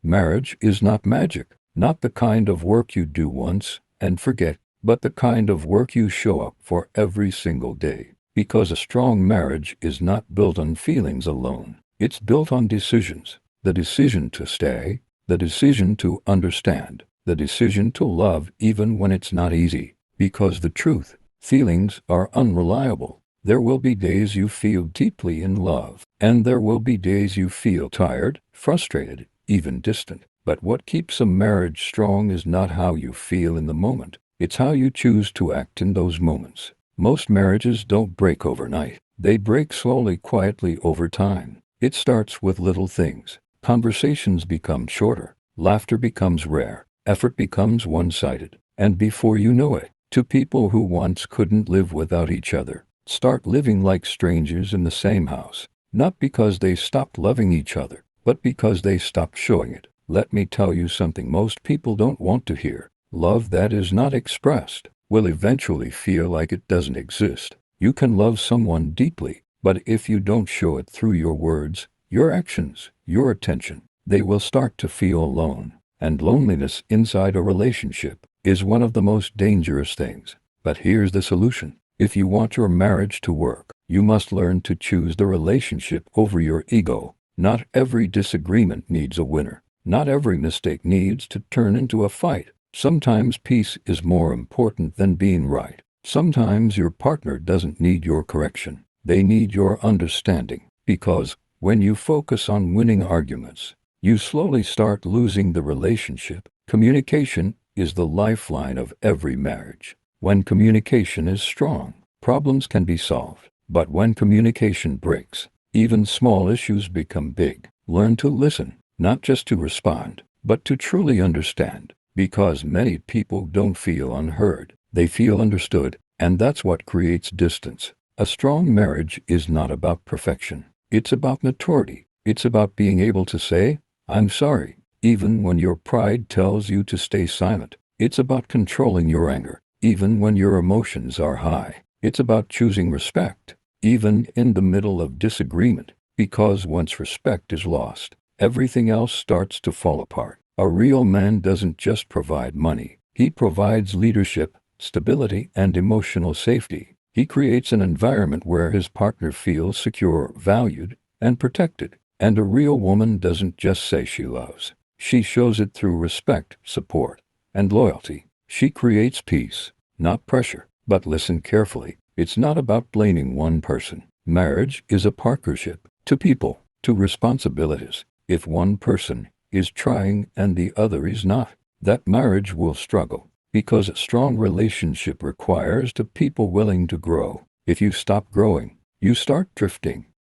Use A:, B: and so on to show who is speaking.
A: Marriage is not magic, not the kind of work you do once and forget, but the kind of work you show up for every single day. Because a strong marriage is not built on feelings alone. It's built on decisions. The decision to stay, the decision to understand, the decision to love even when it's not easy. Because the truth, feelings are unreliable. There will be days you feel deeply in love, and there will be days you feel tired, frustrated, even distant. But what keeps a marriage strong is not how you feel in the moment. It's how you choose to act in those moments. Most marriages don't break overnight. They break slowly, quietly over time. It starts with little things. Conversations become shorter. Laughter becomes rare. Effort becomes one-sided. And before you know it, two people who once couldn't live without each other start living like strangers in the same house. Not because they stopped loving each other, but because they stopped showing it. Let me tell you something most people don't want to hear. Love that is not expressed will eventually feel like it doesn't exist. You can love someone deeply, but if you don't show it through your words, your actions, your attention, they will start to feel alone. And loneliness inside a relationship is one of the most dangerous things. But here's the solution. If you want your marriage to work, you must learn to choose the relationship over your ego. Not every disagreement needs a winner. Not every mistake needs to turn into a fight. Sometimes peace is more important than being right. Sometimes your partner doesn't need your correction. They need your understanding. Because when you focus on winning arguments, you slowly start losing the relationship. Communication is the lifeline of every marriage. When communication is strong, problems can be solved. But when communication breaks, even small issues become big. Learn to listen, not just to respond, but to truly understand. Because many people don't feel unheard. They feel understood, and that's what creates distance. A strong marriage is not about perfection. It's about maturity. It's about being able to say, "I'm sorry," even when your pride tells you to stay silent. It's about controlling your anger, even when your emotions are high. It's about choosing respect, even in the middle of disagreement. Because once respect is lost, everything else starts to fall apart. A real man doesn't just provide money. He provides leadership, stability, and emotional safety. He creates an environment where his partner feels secure, valued, and protected. And a real woman doesn't just say she loves. She shows it through respect, support, and loyalty. She creates peace, not pressure. But listen carefully. It's not about blaming one person. Marriage is a partnership. Two people, two responsibilities. If one person is trying and the other is not, that marriage will struggle. Because a strong relationship requires two people willing to grow. If you stop growing, you start drifting.